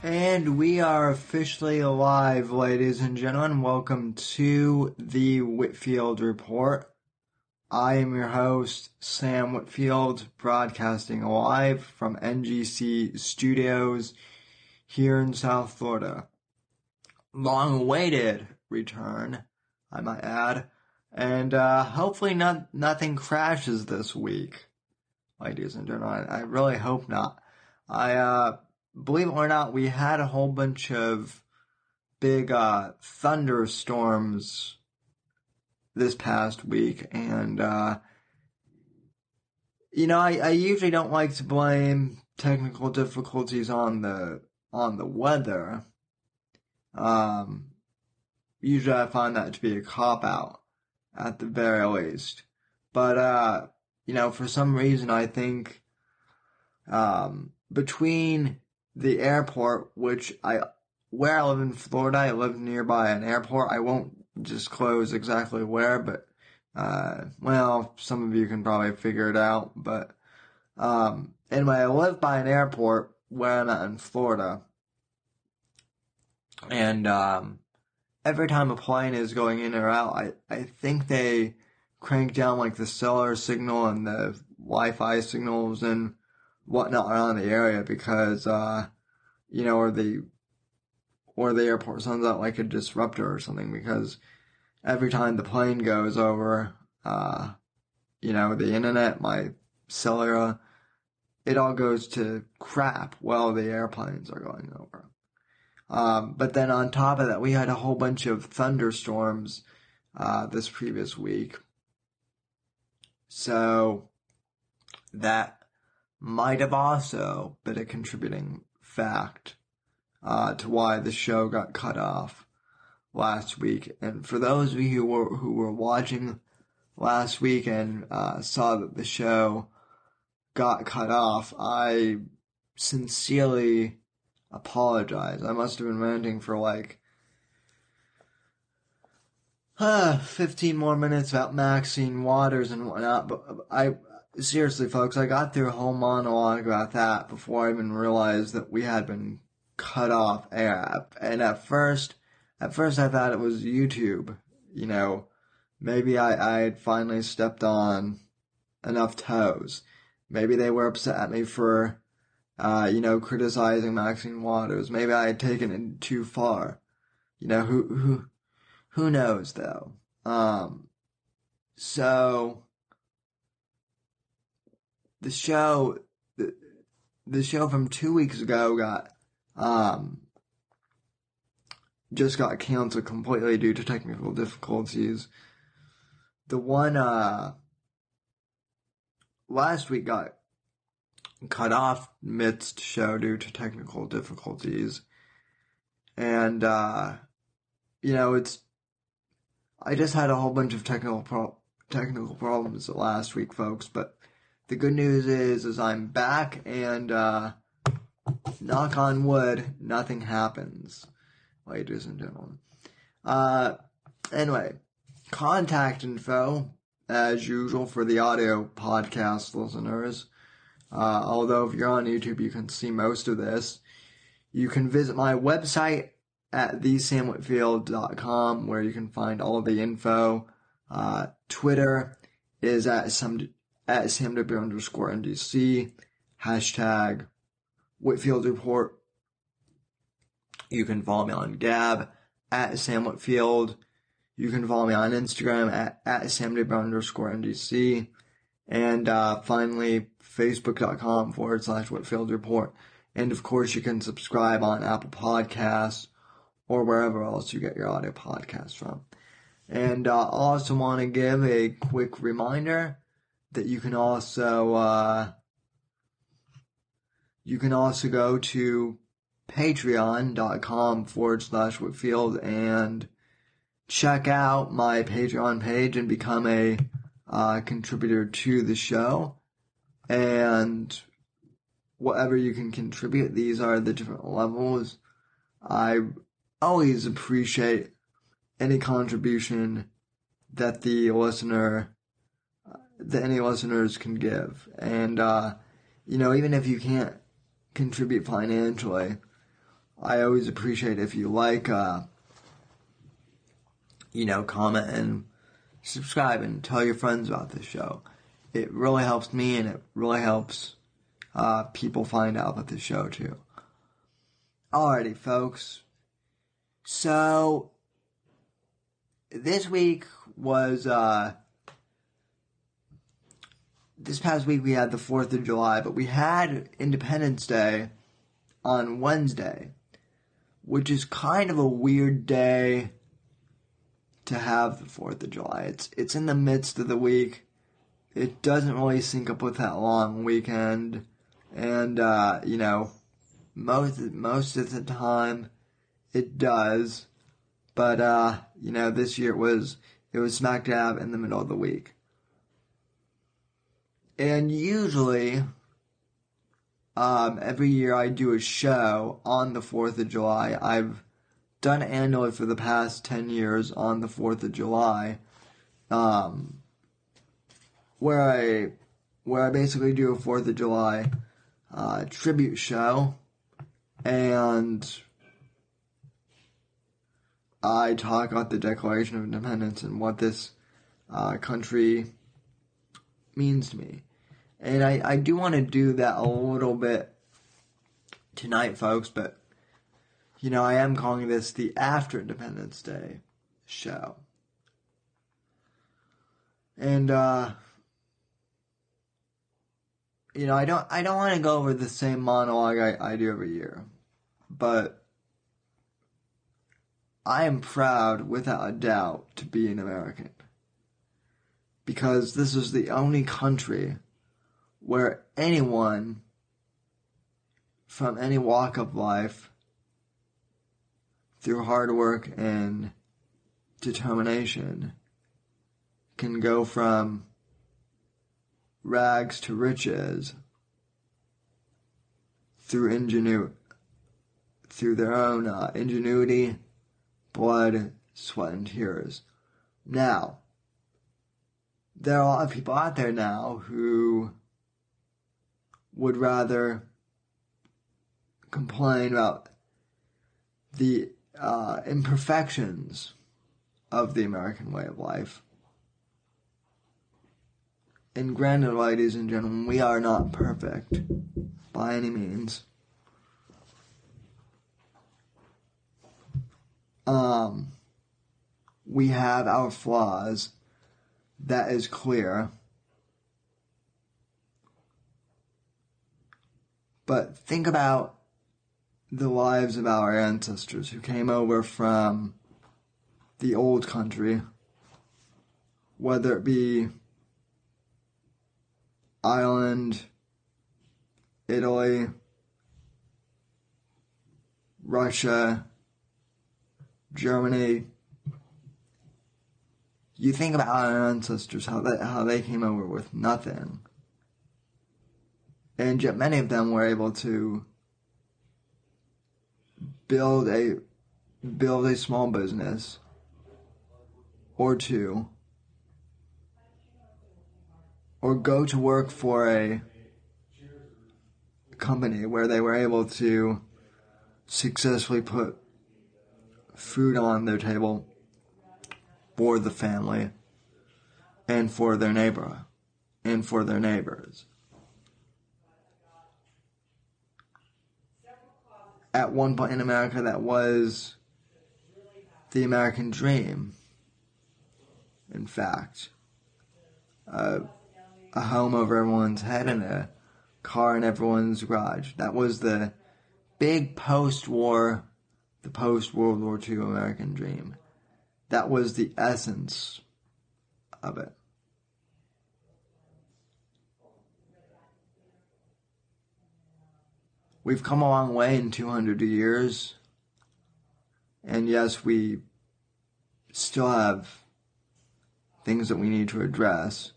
And we are officially alive, ladies and gentlemen. Welcome to the Whitfield Report. I am your host, Sam Whitfield, broadcasting live from NGC Studios here in South Florida. Long-awaited return, I might add. And hopefully nothing crashes this week, ladies and gentlemen. I really hope not. Believe it or not, we had a whole bunch of big thunderstorms this past week, and I usually don't like to blame technical difficulties on the weather. Usually I find that to be a cop-out at the very least. But for some reason I think between the airport, where I live in Florida, I live nearby an airport. I won't disclose exactly where, but, some of you can probably figure it out. But, anyway, I live by an airport where I'm at in Florida. And, every time a plane is going in or out, I think they crank down like the cellular signal and the Wi-Fi signals and whatnot around the area because, or the airport sends out like a disruptor or something because every time the plane goes over, the internet, my cellular, it all goes to crap while the airplanes are going over. But then on top of that, we had a whole bunch of thunderstorms, this previous week. So that might have also been a contributing fact to why the show got cut off last week. And for those of you who were watching last week and saw that the show got cut off, I sincerely apologize. I must have been ranting for 15 more minutes about Maxine Waters and whatnot, but seriously, folks, I got through a whole monologue about that before I even realized that we had been cut off air. And at first I thought it was YouTube. Maybe I had finally stepped on enough toes. Maybe they were upset at me for, criticizing Maxine Waters. Maybe I had taken it too far. Who knows though? So the show from 2 weeks ago just got canceled completely due to technical difficulties. The one, last week got cut off midst show due to technical difficulties. And, I just had a whole bunch of technical problems last week, folks, but the good news is I'm back and, knock on wood, nothing happens, ladies and gentlemen. Anyway, contact info, as usual, for the audio podcast listeners. Although if you're on YouTube, you can see most of this. You can visit my website at thesamwhitfield.com, where you can find all of the info. Twitter is at SamW_NDC, hashtag Whitfield Report. You can follow me on Gab at Sam Whitfield. You can follow me on Instagram at SamW_NDC. And finally, Facebook.com/Whitfield Report. And of course, you can subscribe on Apple Podcasts or wherever else you get your audio podcasts from. And I also want to give a quick reminder that you can also go to patreon.com/Whitfield and check out my Patreon page and become a contributor to the show. And whatever you can contribute, these are the different levels. I always appreciate any contribution that any listeners can give. And, even if you can't contribute financially, I always appreciate if you like, comment and subscribe and tell your friends about this show. It really helps me, and it really helps people find out about this show too. Alrighty, folks. So this week was this past week we had the 4th of July, but we had Independence Day on Wednesday, which is kind of a weird day to have the 4th of July. It's in the midst of the week. It doesn't really sync up with that long weekend, and most of the time it does, but this year it was smack dab in the middle of the week. And usually every year I do a show on the 4th of July. I've done annually for the past 10 years on the 4th of July, where I basically do a 4th of July tribute show, and I talk about the Declaration of Independence and what this country means to me. And I do want to do that a little bit tonight, folks, but, I am calling this the After Independence Day show. And, I don't want to go over the same monologue I do every year, but I am proud, without a doubt, to be an American. Because this is the only country where anyone from any walk of life, through hard work and determination, can go from rags to riches through their own ingenuity, blood, sweat, and tears. Now, there are a lot of people out there now who would rather complain about the imperfections of the American way of life. And granted, ladies and gentlemen, we are not perfect by any means. We have our flaws. That is clear. But think about the lives of our ancestors who came over from the old country, whether it be Ireland, Italy, Russia, Germany. You think about our ancestors, how they came over with nothing. And yet many of them were able to build a small business or two, or go to work for a company where they were able to successfully put food on their table for the family and for their neighbor and for their neighbors. At one point in America, that was the American dream. In fact, a home over everyone's head and a car in everyone's garage. That was the big post-World War II American dream. That was the essence of it. We've come a long way in 200 years, and yes, we still have things that we need to address.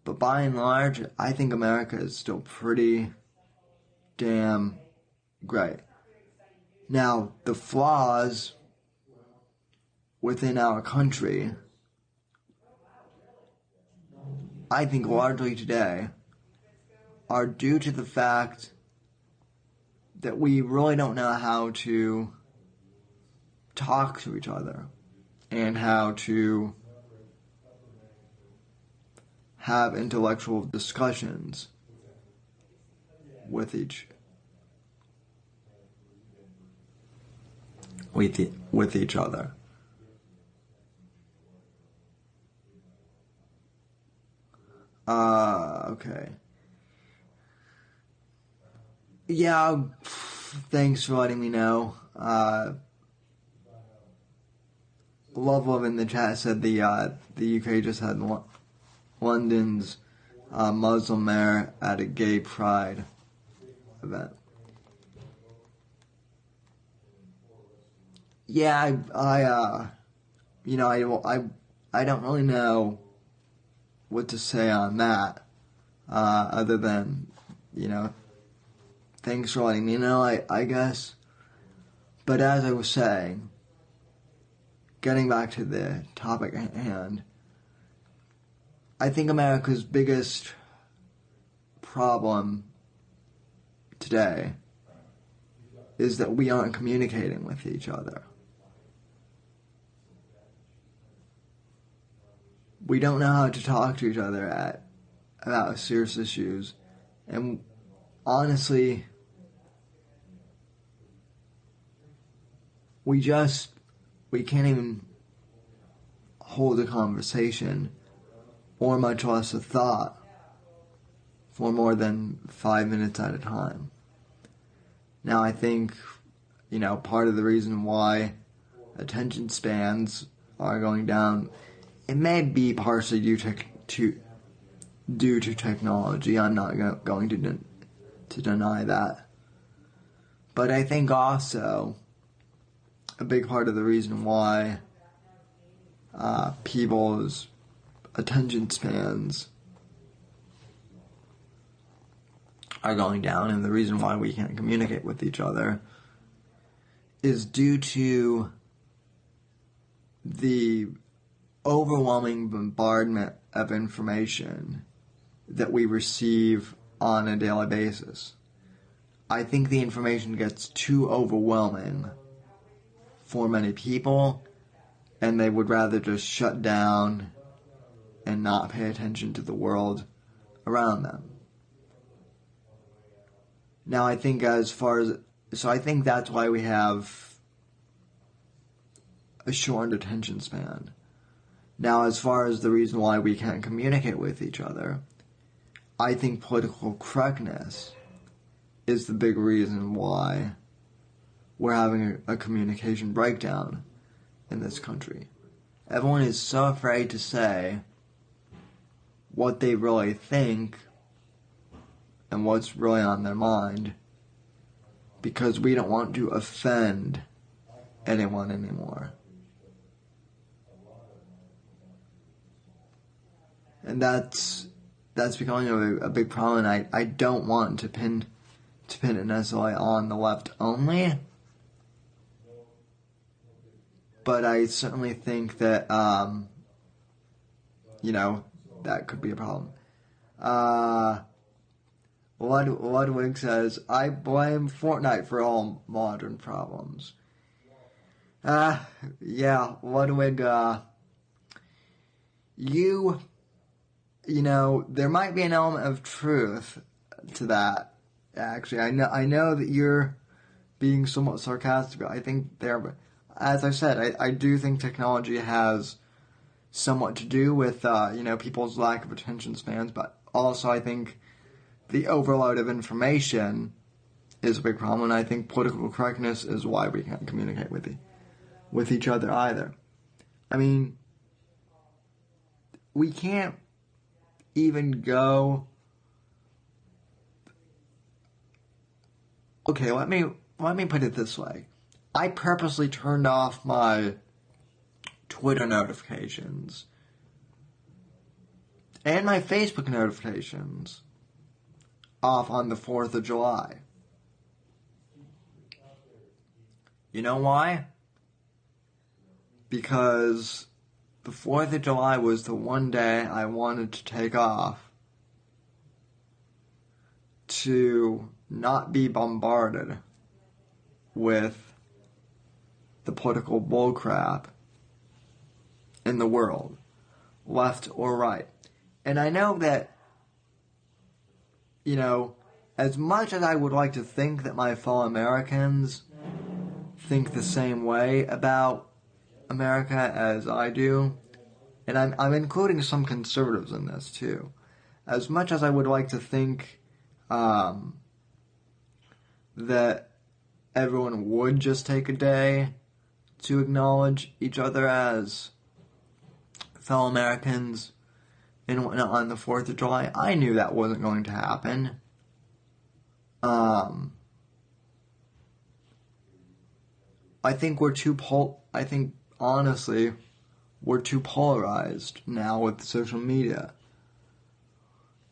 But by and large, I think America is still pretty damn great. Now, the flaws within our country, I think largely today, are due to the fact that we really don't know how to talk to each other and how to have intellectual discussions with each other. Okay. Yeah, thanks for letting me know. Love in the chat said the UK just had London's Muslim mayor at a gay pride event. Yeah, I don't really know what to say on that, other than, thanks for letting me know, I guess. But as I was saying, getting back to the topic at hand, I think America's biggest problem today is that we aren't communicating with each other. We don't know how to talk to each other about serious issues. And honestly, we can't even hold a conversation, or much less a thought, for more than 5 minutes at a time. Now, I think, part of the reason why attention spans are going down, it may be partially due to technology. I'm not going to deny that. But I think also a big part of the reason why people's attention spans are going down, and the reason why we can't communicate with each other, is due to the overwhelming bombardment of information that we receive on a daily basis. I think the information gets too overwhelming for many people, and they would rather just shut down and not pay attention to the world around them. Now, I think I think that's why we have a shortened attention span. Now, as far as the reason why we can't communicate with each other, I think political correctness is the big reason why we're having a communication breakdown in this country. Everyone is so afraid to say what they really think and what's really on their mind, because we don't want to offend anyone anymore. And that's becoming a big problem. And I don't want to pin it necessarily on the left only, but I certainly think that that could be a problem. Ludwig says, I blame Fortnite for all modern problems. Yeah, Ludwig, there might be an element of truth to that, actually. I know that you're being somewhat sarcastic, but I think as I said, I do think technology has somewhat to do with, people's lack of attention spans, but also I think the overload of information is a big problem, and I think political correctness is why we can't communicate with each other either. I mean, we can't even go... Okay, let me put it this way. I purposely turned off my Twitter notifications and my Facebook notifications off on the 4th of July. You know why? Because the 4th of July was the one day I wanted to take off to not be bombarded with the political bullcrap in the world, left or right. And I know that, as much as I would like to think that my fellow Americans think the same way about America as I do, and I'm including some conservatives in this too. As much as I would like to think that everyone would just take a day to acknowledge each other as fellow Americans and whatnot on the 4th of July, I knew that wasn't going to happen. I think honestly, we're too polarized now with social media.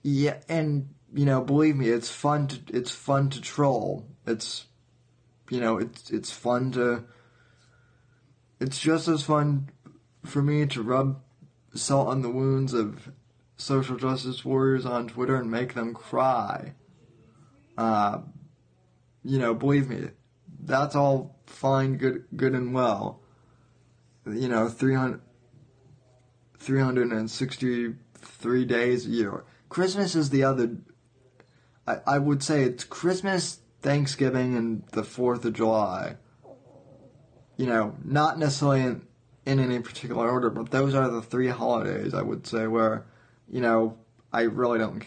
Yeah, and believe me, it's fun to troll. It's fun to. It's just as fun for me to rub salt on the wounds of social justice warriors on Twitter and make them cry. Believe me, that's all fine, good and well. 363 days a year. Christmas is the other. I would say it's Christmas, Thanksgiving, and the 4th of July. Not necessarily in any particular order, but those are the 3 holidays, I would say, where, I really don't,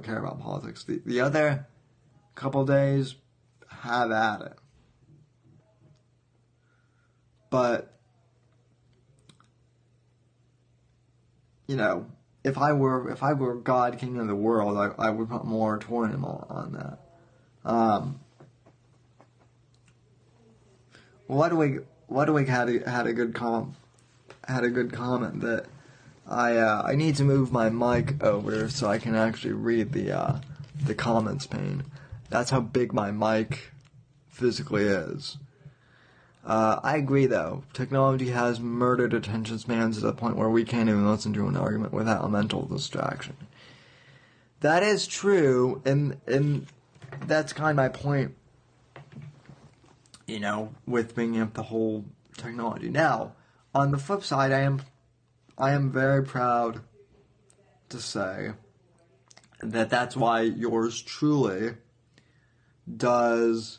care about politics. The other couple days, have at it. But, if I were God, King of the world, I would put a moratorium on that. Ludwig had a good comment that I need to move my mic over so I can actually read the comments pane. That's how big my mic physically is. I agree, though. Technology has murdered attention spans to the point where we can't even listen to an argument without a mental distraction. That is true, and that's kind of my point, with bringing up the whole technology. Now, on the flip side, I am very proud to say that that's why yours truly does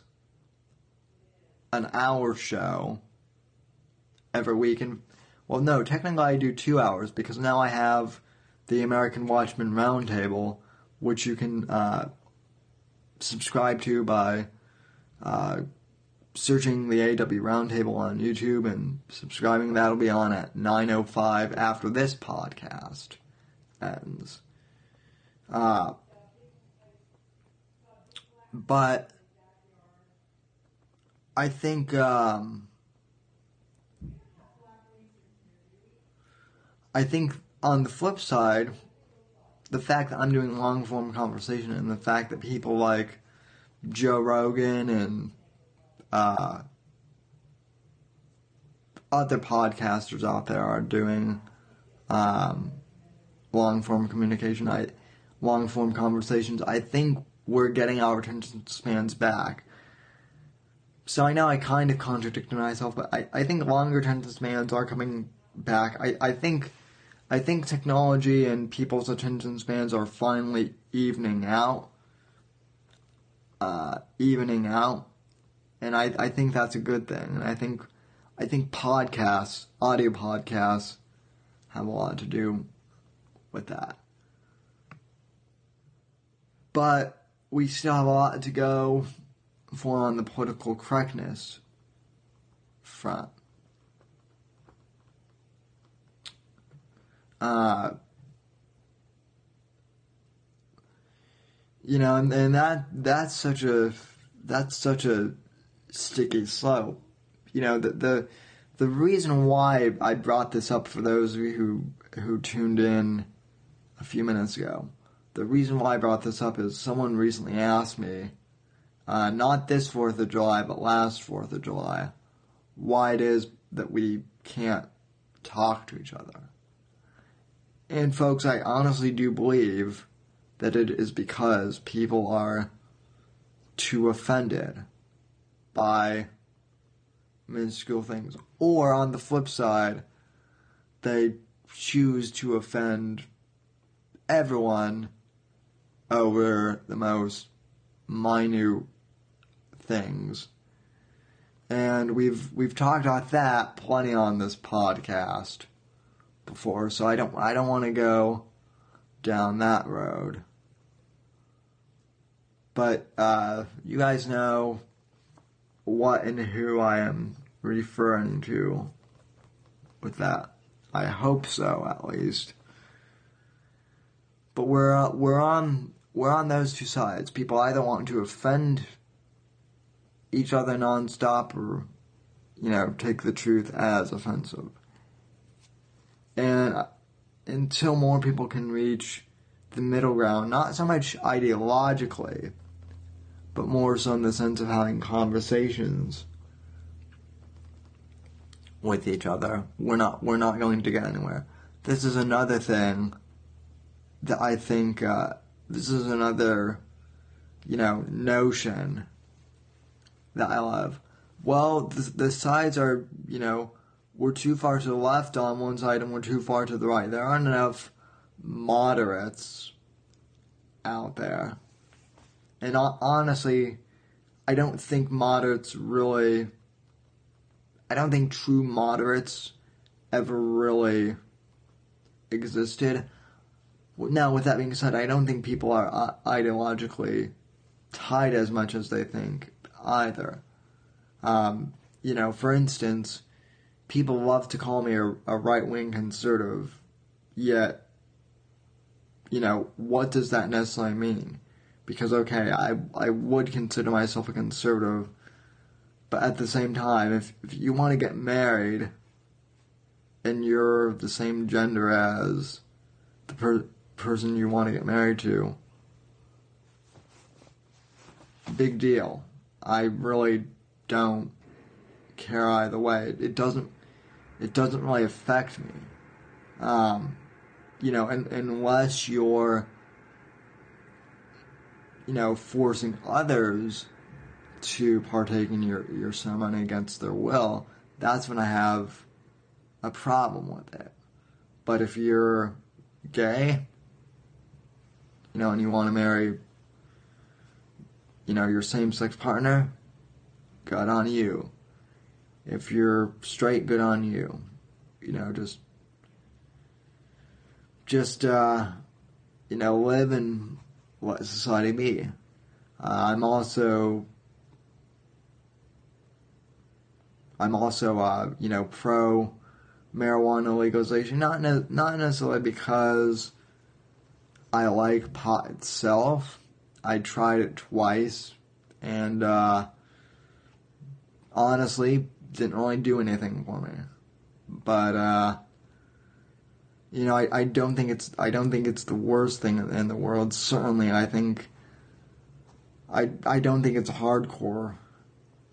an hour show every week. And, well, no, technically I do 2 hours because now I have the American Watchman Roundtable, which you can subscribe to by searching the AW Roundtable on YouTube and subscribing. That'll be on at 9:05 after this podcast ends. But I think on the flip side, the fact that I'm doing long form conversation and the fact that people like Joe Rogan and other podcasters out there are doing long form communication, long form conversations, I think we're getting our attention spans back. So I know I kind of contradicted myself, but I think longer attention spans are coming back. I think technology and people's attention spans are finally evening out. And I think that's a good thing. And I think podcasts, audio podcasts, have a lot to do with that. But we still have a lot to go for on the political correctness front. And that's such a sticky slope. The reason why I brought this up for those of you who tuned in a few minutes ago, the reason why I brought this up is someone recently asked me, not this 4th of July, but last 4th of July, why it is that we can't talk to each other. And folks, I honestly do believe that it is because people are too offended by minuscule things. Or on the flip side, they choose to offend everyone over the most minute things. And we've talked about that plenty on this podcast before, so I don't want to go down that road. But you guys know what and who I am referring to with that. I hope so, at least. But we're on those two sides. People either want to offend each other nonstop, or take the truth as offensive. And until more people can reach the middle ground, not so much ideologically, but more so in the sense of having conversations with each other, we're not going to get anywhere. This is another thing that I think, this is another, notion that I love. Well, the sides are, we're too far to the left on one side and we're too far to the right. There aren't enough moderates out there. And honestly, I don't think true moderates ever really existed. Now, with that being said, I don't think people are ideologically tied as much as they think either. For instance, people love to call me a right-wing conservative, yet, what does that necessarily mean? Because, okay, I would consider myself a conservative, but at the same time, if you want to get married and you're the same gender as the person you want to get married to, big deal. I really don't care either way. It doesn't really affect me. Unless you're forcing others to partake in your ceremony against their will, that's when I have a problem with it. But if you're gay, and you want to marry, your same-sex partner, good on you. If you're straight, good on you. Just live and let society be. I'm also pro marijuana legalization. Not necessarily because I like pot itself. I tried it twice, and honestly, didn't really do anything for me. But I don't think it's the worst thing in the world. Certainly, I don't think it's a hardcore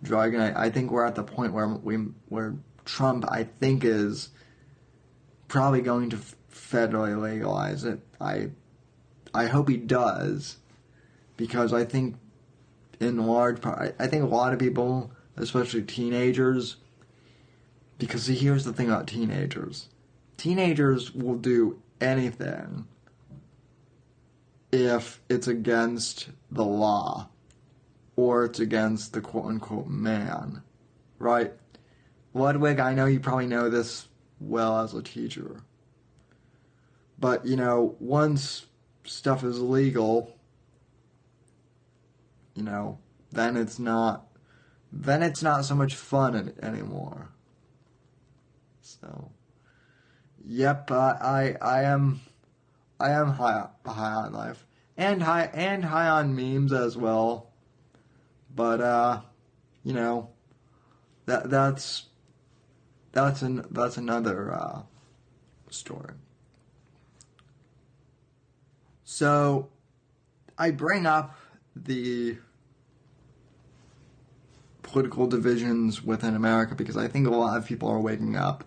drug, and I think we're at the point where Trump, I think, is probably going to federally legalize it. I hope he does, because I think in large part, I think a lot of people, especially teenagers, because see, here's the thing about teenagers. Teenagers will do anything if it's against the law or it's against the quote-unquote man, right? Ludwig, I know you probably know this well as a teacher. But, once stuff is legal, then it's not so much fun anymore. So, yep, I am high on life, and high on memes as well. But that's another story. So I bring up the political divisions within America because I think a lot of people are waking up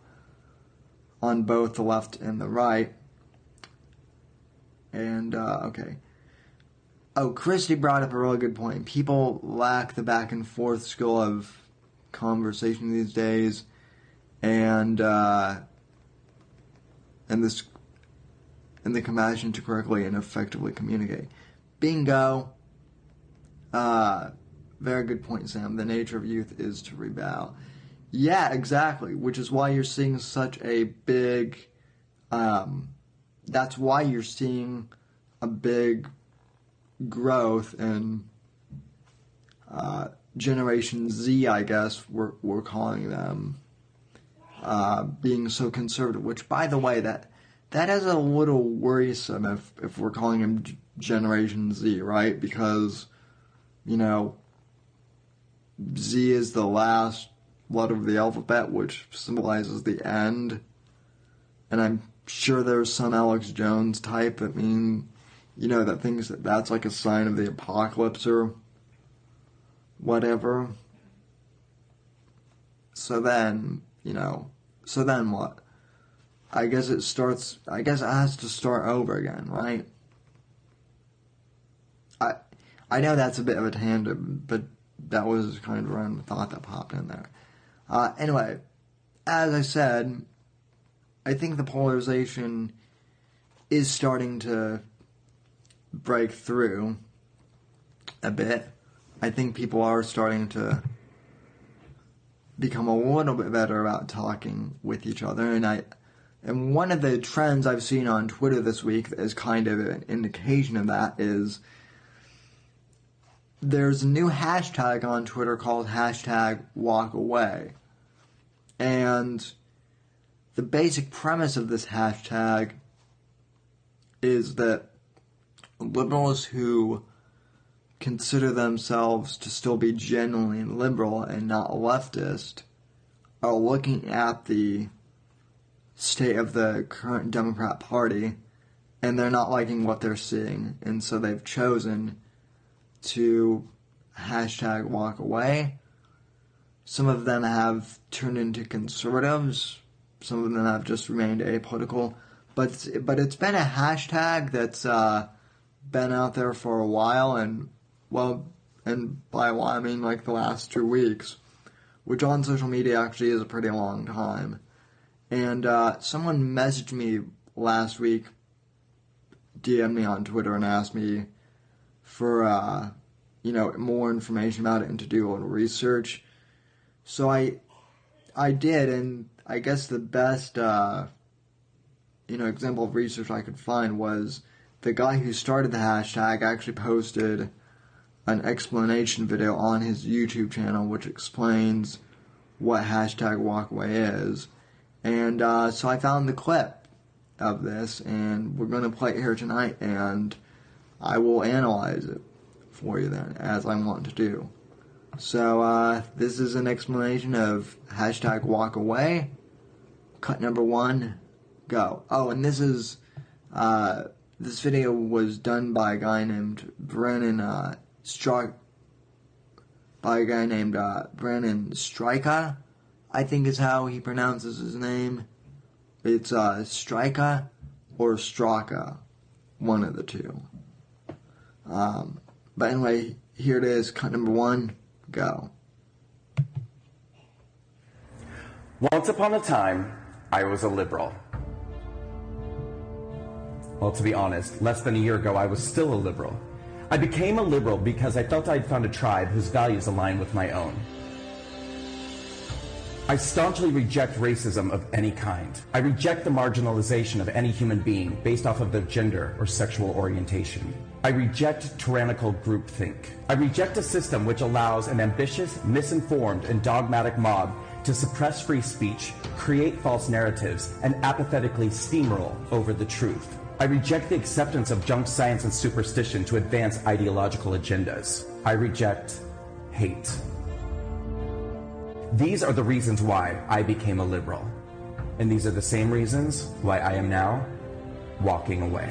on both the left and the right. And, okay. Oh, Christy brought up a really good point. People lack the back and forth skill of conversation these days, and this and the compassion to correctly and effectively communicate. Bingo. Very good point, Sam. The nature of youth is to rebel. Yeah, exactly. Which is why you're seeing such a big. That's why you're seeing a big growth in Generation Z, I guess we're calling them, being so conservative. Which, by the way, that is a little worrisome if we're calling them Generation Z, right? Because, you know, Z is the last letter of the alphabet, which symbolizes the end. And I'm sure there's some Alex Jones type that mean, you know, that thinks that that's like a sign of the apocalypse or whatever. So then, you know, so then what? I guess it has to start over again, right? I know that's a bit of a tangent, but that was kind of a random thought that popped in there. Anyway, as I said, I think the polarization is starting to break through a bit. I think people are starting to become a little bit better about talking with each other, and one of the trends I've seen on Twitter this week that is kind of an indication of that is there's a new hashtag on Twitter called #WalkAway. And the basic premise of this hashtag is that liberals who consider themselves to still be genuinely liberal and not leftist are looking at the state of the current Democrat Party and they're not liking what they're seeing, and so they've chosen to #WalkAway. Some of them have turned into conservatives. Some of them have just remained apolitical. But it's been a hashtag that's been out there for a while, and by a while I mean like the last 2 weeks, which on social media actually is a pretty long time. And someone messaged me last week, DM'd me on Twitter and asked me for more information about it and to do a little research. So I did, and I guess the best example of research I could find was the guy who started the hashtag actually posted an explanation video on his YouTube channel which explains what #WalkAway is. And so I found the clip of this, and we're going to play it here tonight, and I will analyze it for you then, as I want to do. So this is an explanation of #WalkAway. Cut number 1, go. Oh, and this video was done by a guy named Brennan Stryka, I think is how he pronounces his name. It's Stryka or Straka, one of the two. But anyway, here it is, cut number 1, go. Once upon a time, I was a liberal. Well, to be honest, less than a year ago, I was still a liberal. I became a liberal because I felt I'd found a tribe whose values aligned with my own. I staunchly reject racism of any kind. I reject the marginalization of any human being based off of their gender or sexual orientation. I reject tyrannical groupthink. I reject a system which allows an ambitious, misinformed, and dogmatic mob to suppress free speech, create false narratives, and apathetically steamroll over the truth. I reject the acceptance of junk science and superstition to advance ideological agendas. I reject hate. These are the reasons why I became a liberal. And these are the same reasons why I am now walking away.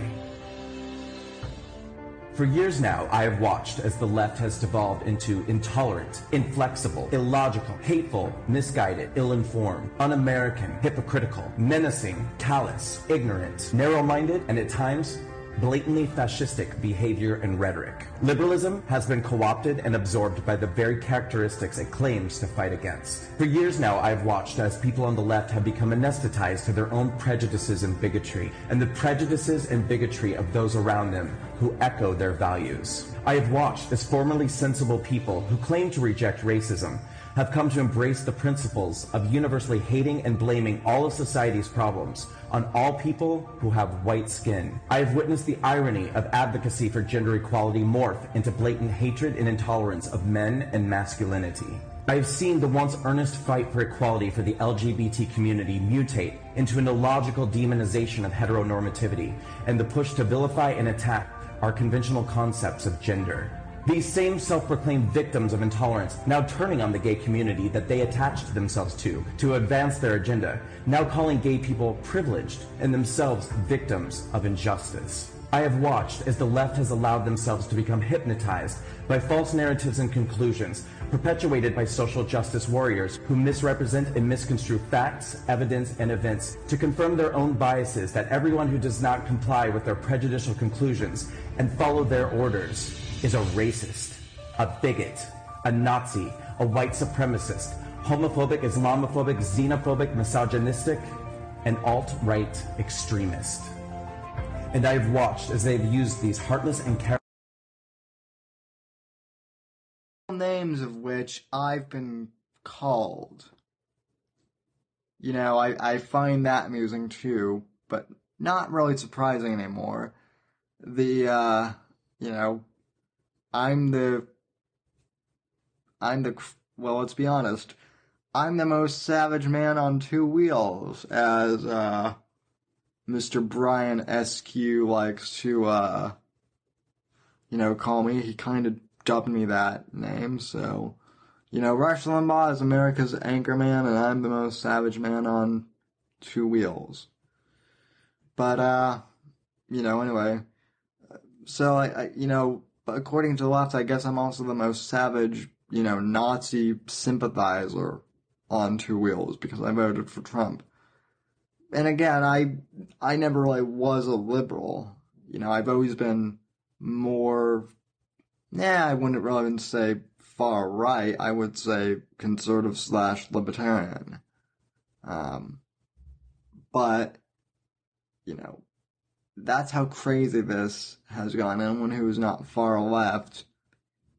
For years now, I have watched as the left has devolved into intolerant, inflexible, illogical, hateful, misguided, ill-informed, un-American, hypocritical, menacing, callous, ignorant, narrow-minded, and at times, blatantly fascistic behavior and rhetoric. Liberalism has been co-opted and absorbed by the very characteristics it claims to fight against. For years now, I've watched as people on the left have become anesthetized to their own prejudices and bigotry, and the prejudices and bigotry of those around them who echo their values. I have watched as formerly sensible people who claim to reject racism have come to embrace the principles of universally hating and blaming all of society's problems on all people who have white skin. I have witnessed the irony of advocacy for gender equality morph into blatant hatred and intolerance of men and masculinity. I have seen the once earnest fight for equality for the LGBT community mutate into an illogical demonization of heteronormativity and the push to vilify and attack our conventional concepts of gender. These same self-proclaimed victims of intolerance now turning on the gay community that they attached themselves to advance their agenda, now calling gay people privileged and themselves victims of injustice. I have watched as the left has allowed themselves to become hypnotized by false narratives and conclusions perpetuated by social justice warriors who misrepresent and misconstrue facts, evidence, and events to confirm their own biases that everyone who does not comply with their prejudicial conclusions and follow their orders is a racist, a bigot, a Nazi, a white supremacist, homophobic, Islamophobic, xenophobic, misogynistic, and alt-right extremist. And I have watched as they've used these heartless and names of which I've been called. You know, I find that amusing too, but not really surprising anymore. Well, let's be honest, I'm the most savage man on two wheels, as, Mr. Brian SQ likes to, call me. He kind of dubbed me that name, so, Rush Limbaugh is America's anchorman, and I'm the most savage man on two wheels. But, anyway, so, but according to the left, I guess I'm also the most savage, Nazi sympathizer on two wheels, because I voted for Trump. And again, I never really was a liberal. I've always been more, I wouldn't really even say far right. I would say conservative / libertarian. But, that's how crazy this has gone. Anyone who is not far left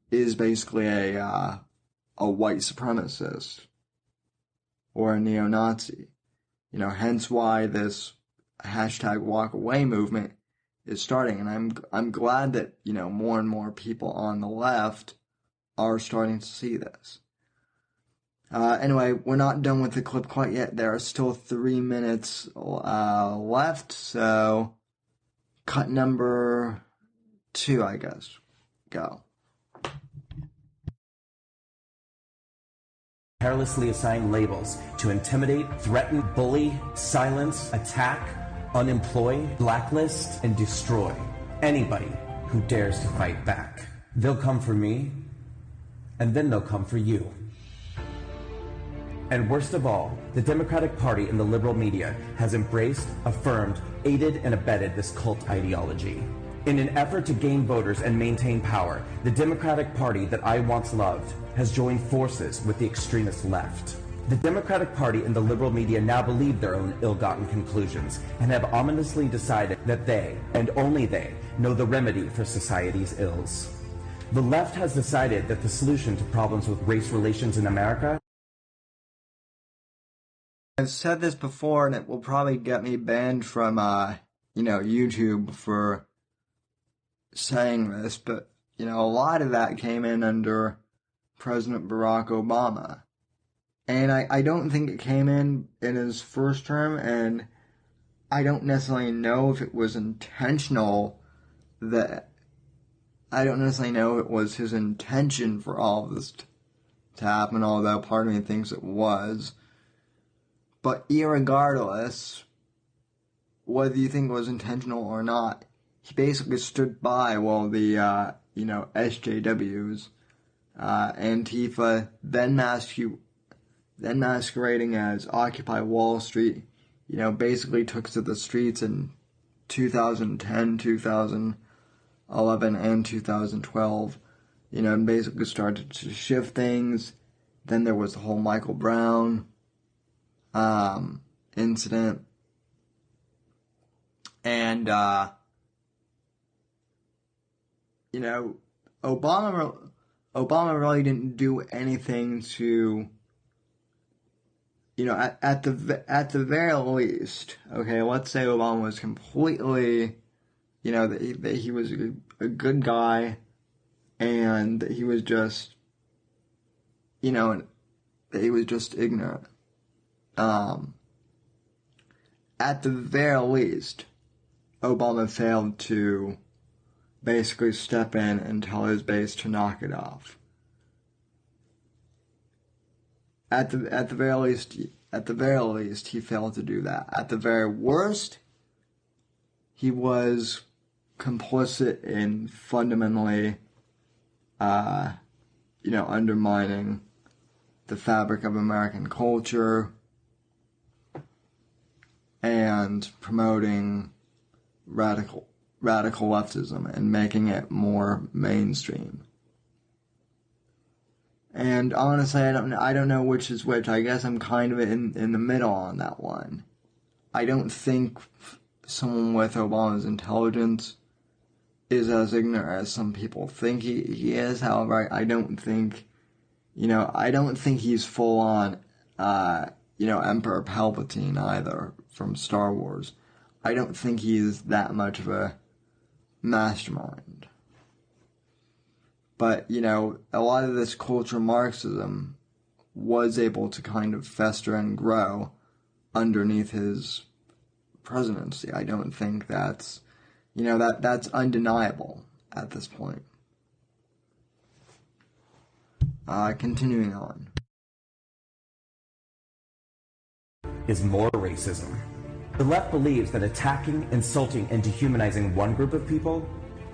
is basically a white supremacist or a neo-Nazi. Hence why this #walkaway movement is starting. And I'm glad that, more and more people on the left are starting to see this. Anyway, we're not done with the clip quite yet. There are still 3 minutes left, so cut number 2, I guess. Go. Carelessly assign labels to intimidate, threaten, bully, silence, attack, unemploy, blacklist, and destroy anybody who dares to fight back. They'll come for me, and then they'll come for you. And worst of all, the Democratic Party and the liberal media has embraced, affirmed, aided, and abetted this cult ideology. In an effort to gain voters and maintain power, the Democratic Party that I once loved has joined forces with the extremist left. The Democratic Party and the liberal media now believe their own ill-gotten conclusions and have ominously decided that they, and only they, know the remedy for society's ills. The left has decided that the solution to problems with race relations in America. I've said this before, and it will probably get me banned from, YouTube for saying this, but, a lot of that came in under President Barack Obama. And I don't think it came in his first term, and I don't necessarily know if it was intentional I don't necessarily know if it was his intention for all of this to happen, although part of me thinks it was. But irregardless, whether you think it was intentional or not, he basically stood by while the, SJWs, Antifa, then masquerading as Occupy Wall Street, basically took to the streets and 2010, 2011, and 2012, and basically started to shift things. Then there was the whole Michael Brown incident. And, Obama really didn't do anything to, at the very least, okay, let's say Obama was completely, that he was a good guy, and that he was just, that he was just ignorant. At the very least, Obama failed to basically step in and tell his base to knock it off. At the very least, he failed to do that. At the very worst, he was complicit in fundamentally, undermining the fabric of American culture and promoting radical leftism and making it more mainstream. And honestly, I don't know which is which. I guess I'm kind of in the middle on that one. I don't think someone with Obama's intelligence is as ignorant as some people think he is. However, I don't think, he's full on, Emperor Palpatine either from Star Wars. I don't think he's that much of a mastermind. But, a lot of this cultural Marxism was able to kind of fester and grow underneath his presidency. I don't think that's, that's undeniable at this point. Continuing on. Is more racism. The left believes that attacking, insulting, and dehumanizing one group of people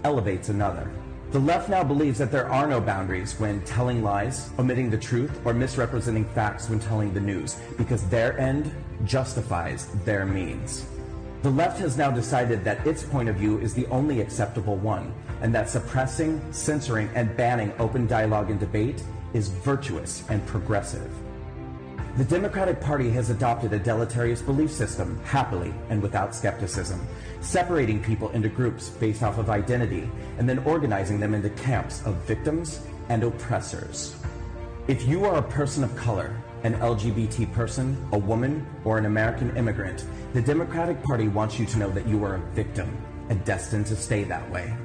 elevates another. The left now believes that there are no boundaries when telling lies, omitting the truth, or misrepresenting facts when telling the news, because their end justifies their means. The left has now decided that its point of view is the only acceptable one, and that suppressing, censoring, and banning open dialogue and debate is virtuous and progressive. The Democratic Party has adopted a deleterious belief system, happily and without skepticism, separating people into groups based off of identity and then organizing them into camps of victims and oppressors. If you are a person of color, an LGBT person, a woman, or an American immigrant, the Democratic Party wants you to know that you are a victim and destined to stay that way.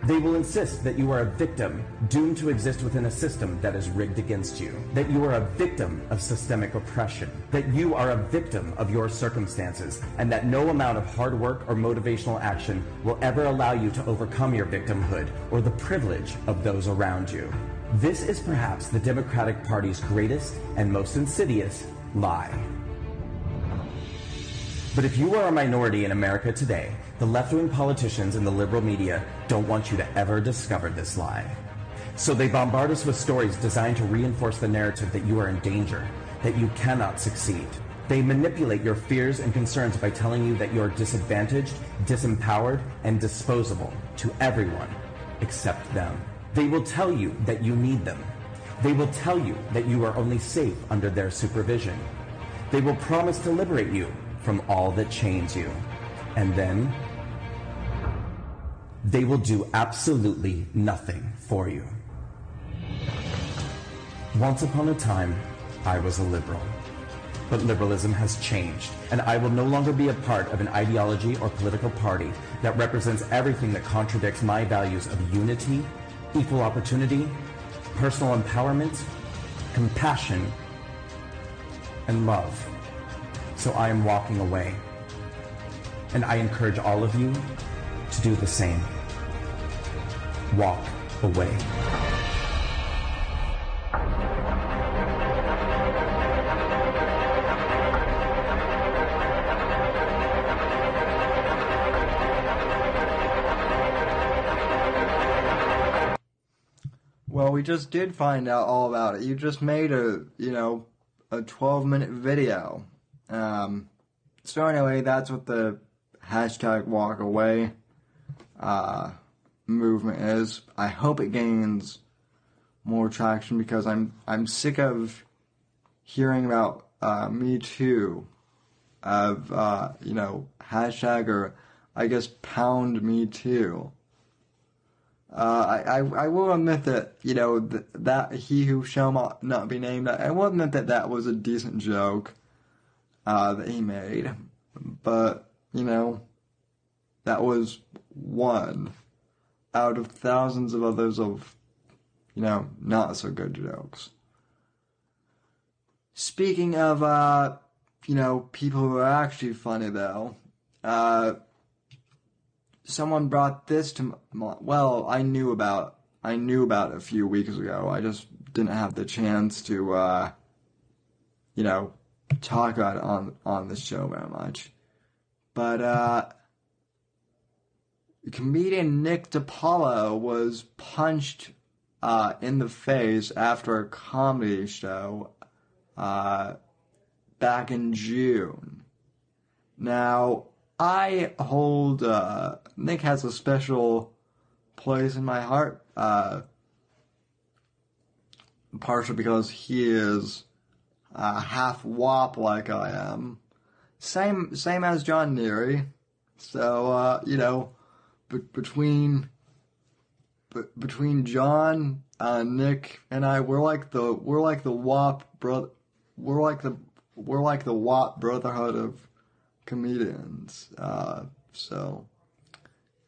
They will insist that you are a victim doomed to exist within a system that is rigged against you, that you are a victim of systemic oppression, that you are a victim of your circumstances, and that no amount of hard work or motivational action will ever allow you to overcome your victimhood or the privilege of those around you. This is perhaps the Democratic Party's greatest and most insidious lie. But if you are a minority in America today, the left-wing politicians and the liberal media don't want you to ever discover this lie. So they bombard us with stories designed to reinforce the narrative that you are in danger, that you cannot succeed. They manipulate your fears and concerns by telling you that you are disadvantaged, disempowered, and disposable to everyone except them. They will tell you that you need them. They will tell you that you are only safe under their supervision. They will promise to liberate you from all that chains you. And then they will do absolutely nothing for you. Once upon a time, I was a liberal. But liberalism has changed, and I will no longer be a part of an ideology or political party that represents everything that contradicts my values of unity, equal opportunity, personal empowerment, compassion, and love. So I am walking away. And I encourage all of you to do the same. Walk away. Well, we just did find out all about it. You just made a 12-minute video. So anyway, that's what the hashtag walk away movement is. I hope it gains more traction because I'm sick of hearing about Me Too, of hashtag, or I guess pound Me Too. I will admit that that he who shall not be named. I will admit that that was a decent joke that he made, but that was one out of thousands of others of not so good jokes. Speaking of people who are actually funny though, someone brought this to well, I knew about it a few weeks ago. I just didn't have the chance to talk about it on the show very much. But comedian Nick DiPaolo was punched in the face after a comedy show back in June. Now, I hold Nick has a special place in my heart, partially because he is half WAP like I am, same as John Neary. So between John, Nick, and I, we're like the WAP brother. We're like the WAP brotherhood of comedians. So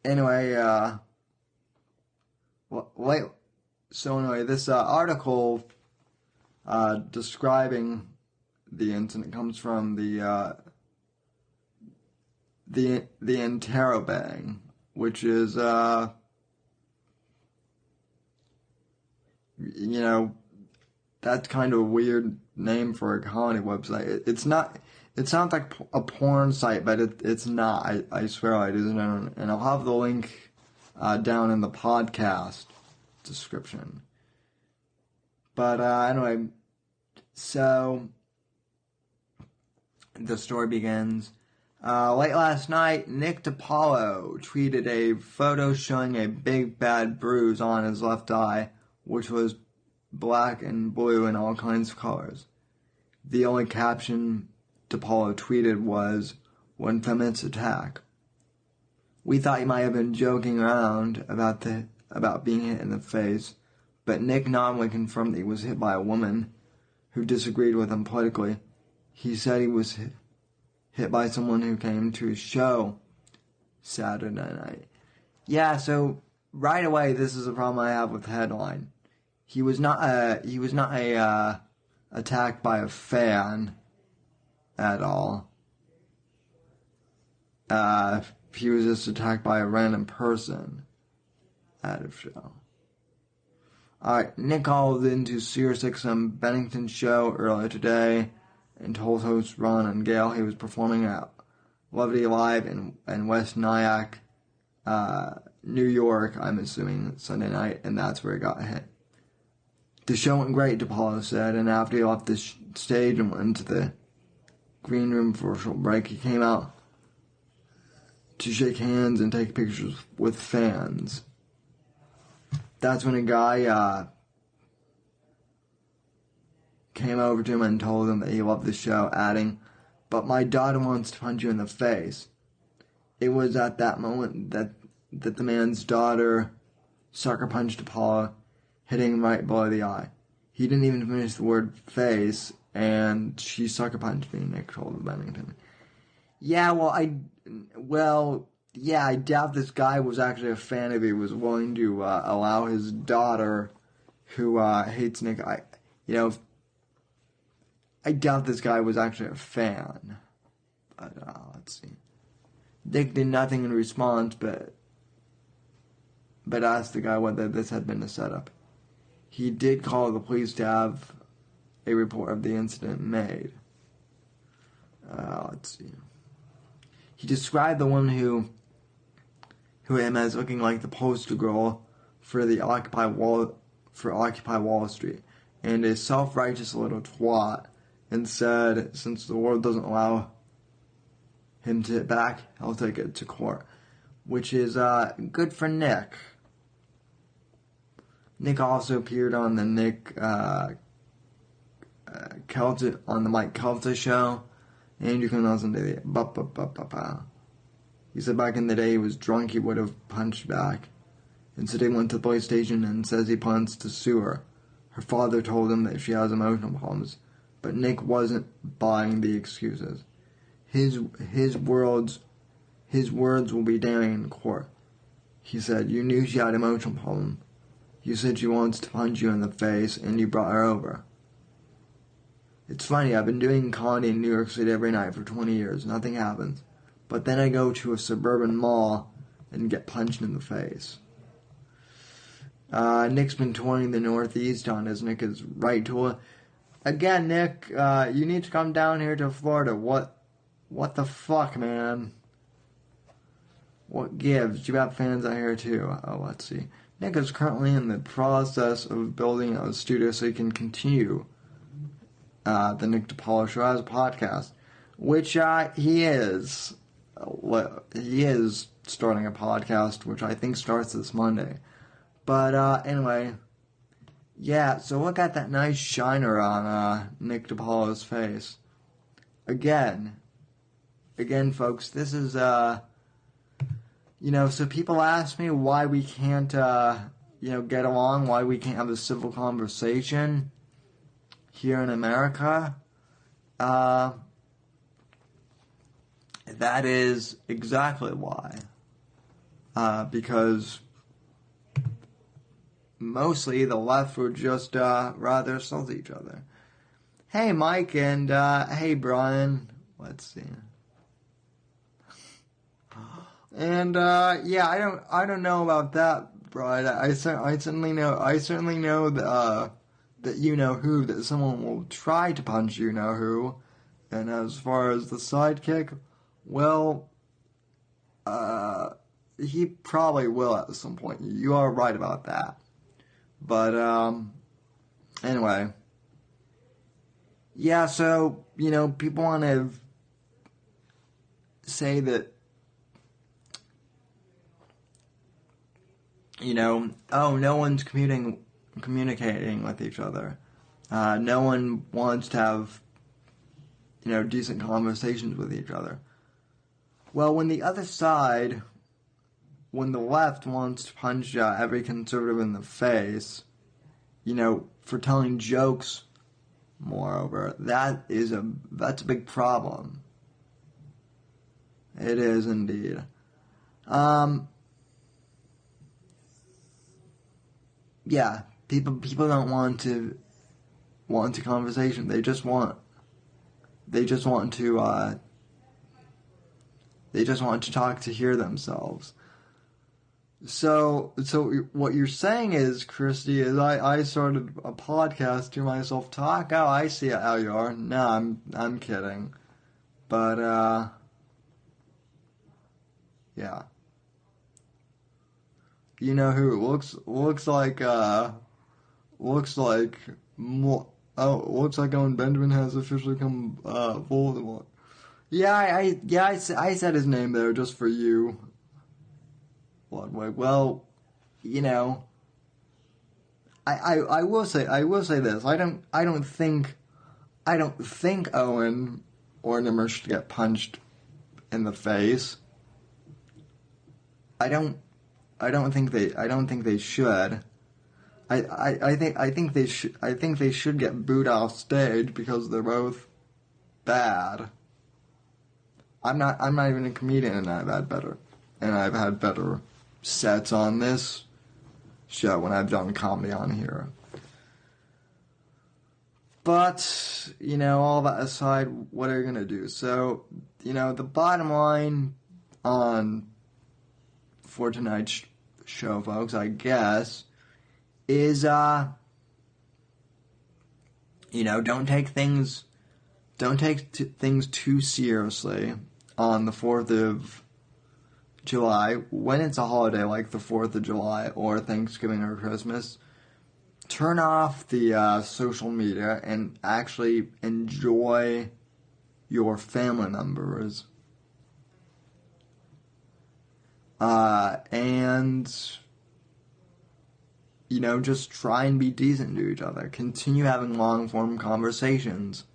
anyway, this article describing the incident comes from the Interrobang, which is that's kind of a weird name for a comedy website. It's not. It sounds like a porn site, but it's not. I swear it isn't. And I'll have the link down in the podcast description. But anyway, so the story begins. Late last night, Nick DiPaolo tweeted a photo showing a big bad bruise on his left eye, which was black and blue and all kinds of colors. The only caption DiPaolo tweeted was, "One feminist attack." We thought he might have been joking around about being hit in the face, but Nick not only confirmed that he was hit by a woman who disagreed with him politically, he said he was hit by someone who came to his show Saturday night. Yeah, so right away, this is a problem I have with the headline. He was not attacked by a fan at all. He was just attacked by a random person at a show. Alright, Nick called into SiriusXM Bennington's show earlier today and told hosts Ron and Gail he was performing at Levity Live in West Nyack, New York, I'm assuming Sunday night, and that's where he got hit. The show went great, DiPaolo said, and after he left the stage and went into the green room for a short break, he came out to shake hands and take pictures with fans. That's when a guy came over to him and told him that he loved the show, adding, "But my daughter wants to punch you in the face." It was at that moment that the man's daughter sucker punched DiPaolo, hitting him right below the eye. He didn't even finish the word face, and she sucker punched me, Nick told Bennington. I doubt this guy was actually a fan if he was willing to allow his daughter, who hates Nick. I doubt this guy was actually a fan. But let's see. Nick did nothing in response, but asked the guy whether this had been a setup. He did call the police to have a report of the incident made. Let's see. He described the woman who hit him as looking like the poster girl for the Occupy Wall Street, and a self-righteous little twat, and said, since the world doesn't allow him to back, he'll take it to court, which is good for Nick. Nick also appeared on the Mike Kelta show, and you can listen to the He said back in the day he was drunk, he would have punched back. And today went to the police station and says he plans to sue her. Her father told him that she has emotional problems, but Nick wasn't buying the excuses. His words will be damning in court. He said, "You knew she had emotional problems. You said she wants to punch you in the face, and you brought her over." It's funny, I've been doing comedy in New York City every night for 20 years. Nothing happens. But then I go to a suburban mall and get punched in the face. Nick's been touring the Northeast on his Nick is Right tour. Again, Nick, you need to come down here to Florida. What the fuck, man? What gives? You have fans out here too. Oh, let's see. Nick is currently in the process of building a studio so he can continue the Nick DiPaolo Show as a podcast, which he is. He is starting a podcast, which I think starts this Monday. But anyway, yeah, so look at that nice shiner on Nick DiPaolo's face. Again, folks, this is, so people ask me why we can't, get along, why we can't have a civil conversation here in America. That is exactly why. Because mostly the left would just rather assault each other. Hey, Mike, and hey, Brian. Let's see. And I don't know about that, Brian. I certainly know that you know who, that someone will try to punch you know who. And as far as the sidekick, well, he probably will at some point. You are right about that. But, anyway. Yeah, so, people want to say that, oh, no one's communicating with each other. No one wants to have, decent conversations with each other. Well, when the other side, when the left wants to punch every conservative in the face, for telling jokes, moreover, that's a big problem. It is indeed. Yeah, people don't want to conversation. They just want to talk to hear themselves. So what you're saying is, Christy, is I started a podcast to myself talk. Oh, I see how you are. No, I'm kidding. But yeah. You know who looks like Owen Benjamin has officially become Voldemort. Yeah, I said his name there just for you. Ludwig. Well, I will say this. I don't think Owen or Nimmer should get punched in the face. I don't think they should. I think they should get booed off stage because they're both bad. I'm not even a comedian, and I've had better sets on this show when I've done comedy on here. But, all that aside, what are you gonna do? So, the bottom line for tonight's show, folks, I guess, is, don't take things too seriously on the 4th of July, when it's a holiday like the 4th of July or Thanksgiving or Christmas. Turn off the social media and actually enjoy your family members. And, just try and be decent to each other. Continue having long-form conversations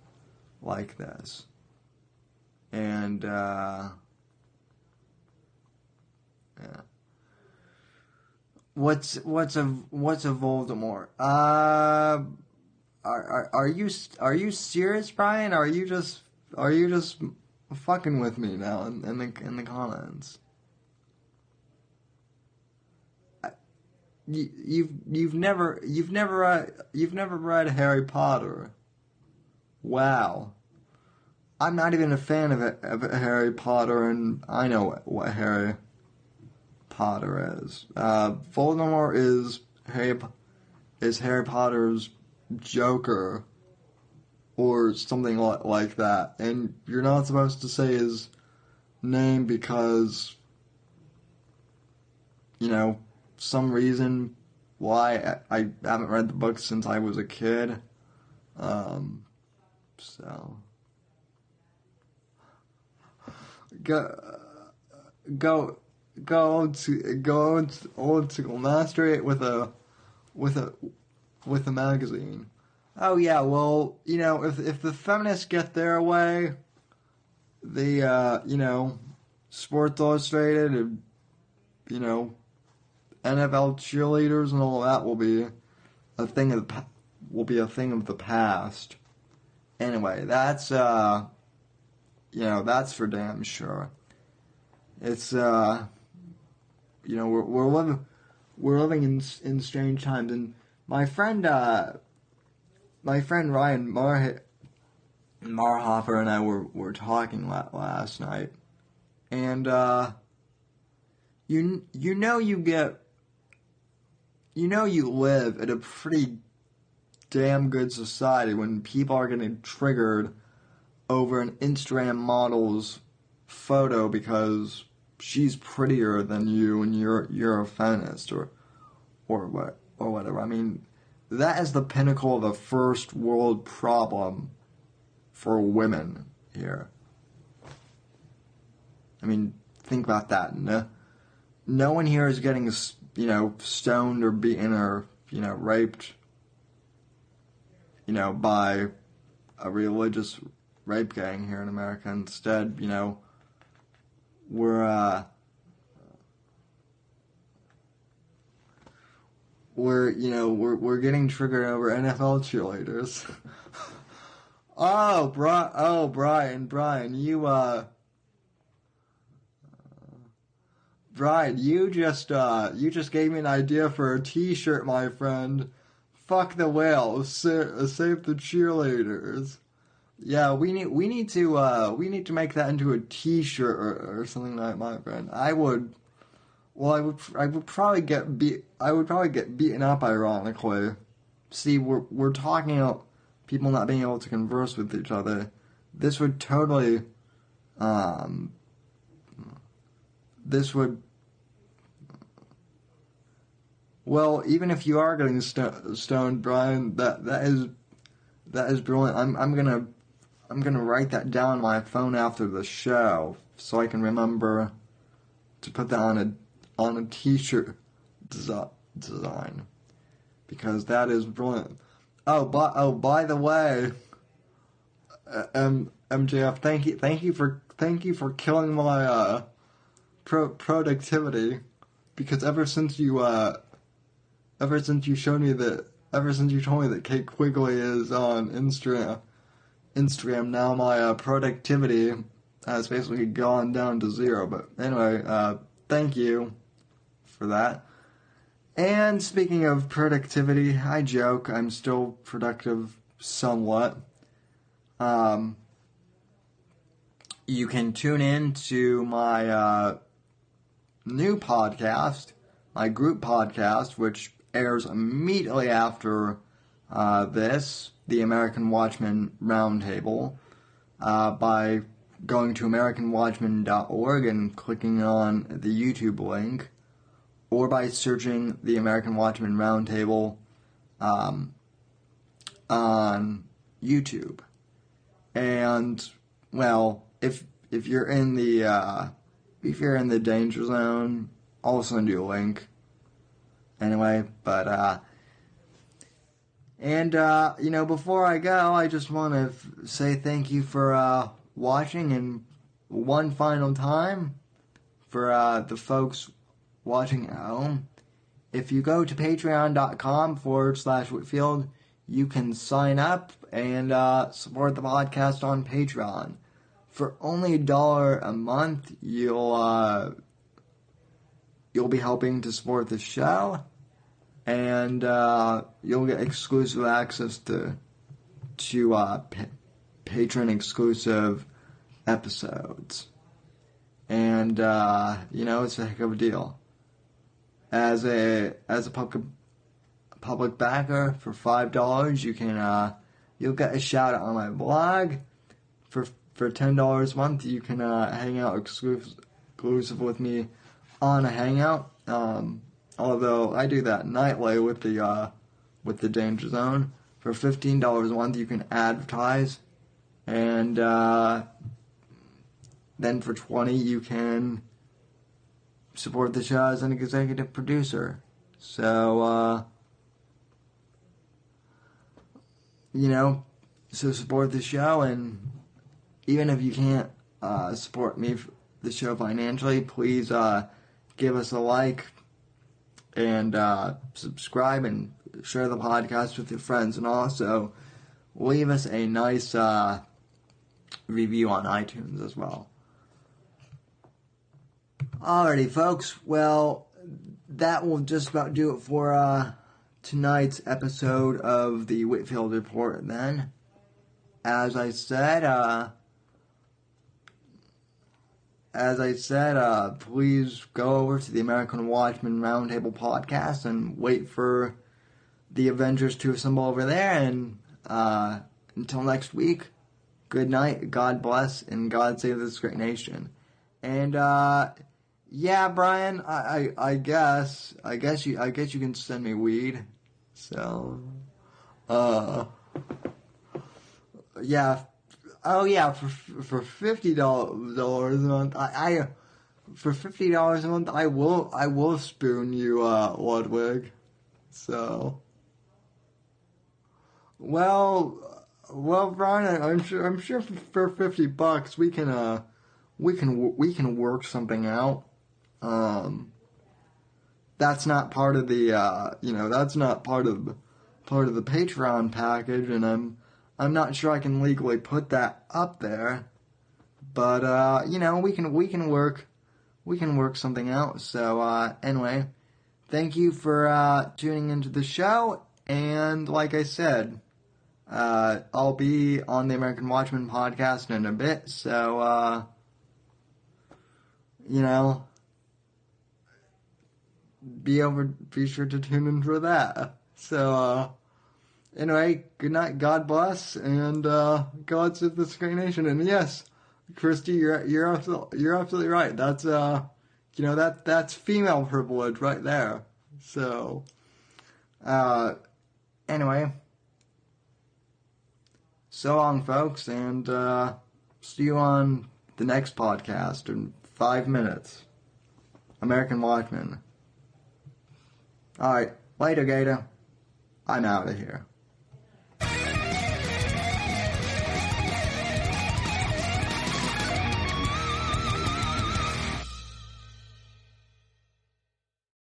like this. And, yeah. What's a Voldemort? Are you serious, Brian? Are you just fucking with me now in the comments? You've never read Harry Potter. Wow. I'm not even a fan of Harry Potter, and I know what Harry Potter is. Voldemort is Harry Potter's Joker, or something like that. And you're not supposed to say his name because, some reason why. I haven't read the book since I was a kid. So go old school. Master it with a magazine. Oh yeah, well, if the feminists get their way, the Sports Illustrated and NFL cheerleaders and all that will be a thing of the past. Anyway, that's that's for damn sure. It's we're living in strange times, and my friend Ryan Marhofer and I were talking last night, and you live in a pretty damn good society when people are getting triggered over an Instagram model's photo because she's prettier than you and you're a feminist or whatever. I mean, that is the pinnacle of a first world problem for women here. I mean, think about that. No one here is getting stoned or beaten or raped by a religious rape gang here in America. Instead, we're getting triggered over NFL cheerleaders. Brian, Brian, you just gave me an idea for a T-shirt, my friend. Fuck the whales, save the cheerleaders. Yeah, we need to make that into a T-shirt or something like that, my friend. I would probably get beaten up, ironically. See, we're talking about people not being able to converse with each other. This would totally, well, even if you are getting stoned, Brian, that is brilliant. I'm gonna write that down on my phone after the show so I can remember to put that on a T-shirt design, because that is brilliant. By the way, MJF, thank you for killing my productivity, because ever since you told me that Kate Quigley is on Instagram, now my productivity has basically gone down to zero. But anyway, thank you for that. And speaking of productivity, I joke, I'm still productive somewhat. You can tune in to my new podcast, my group podcast, which airs immediately after this, the American Watchman Roundtable, by going to AmericanWatchman.org and clicking on the YouTube link, or by searching the American Watchman Roundtable on YouTube. And, well, if you're in the danger zone, I'll send you a link. Anyway, but, before I go, I just want to say thank you for, watching, and one final time for, the folks watching at home. If you go to patreon.com/Whitfield, you can sign up and, support the podcast on Patreon. For only $1 a month, you'll be helping to support the show, and you'll get exclusive access to patron exclusive episodes, and it's a heck of a deal. As a public backer for $5, you can you'll get a shout out on my blog. For $10 a month, you can hang out exclusive with me on a hangout. Although I do that nightly with the Danger Zone. For $15 a month, you can advertise, and then for $20 you can support the show as an executive producer. So so support the show, and even if you can't support me, the show financially, please give us a like and subscribe and share the podcast with your friends, and also leave us a nice review on iTunes as well. Alrighty, folks. Well, that will just about do it for tonight's episode of the Whitfield Report, then. As I said, please go over to the American Watchman Roundtable podcast and wait for the Avengers to assemble over there. And until next week, good night, God bless, and God save this great nation. And yeah, Brian, I guess you can send me weed. So yeah. Oh yeah, for $50 a month, for $50 a month, I will spoon you, Ludwig. So, well, Brian, I'm sure for $50 we can work something out. That's not part of the that's not part of the Patreon package, and I'm not sure I can legally put that up there, but we can work something out. So anyway, thank you for tuning into the show, and like I said, I'll be on the American Watchman podcast in a bit. So be sure to tune in for that. So anyway, good night, God bless, and God save this great nation. And yes, Christy, you're absolutely right. That's that's female privilege right there. So anyway, so long, folks, and see you on the next podcast in 5 minutes. American Watchman. Alright, later, Gator. I'm out of here.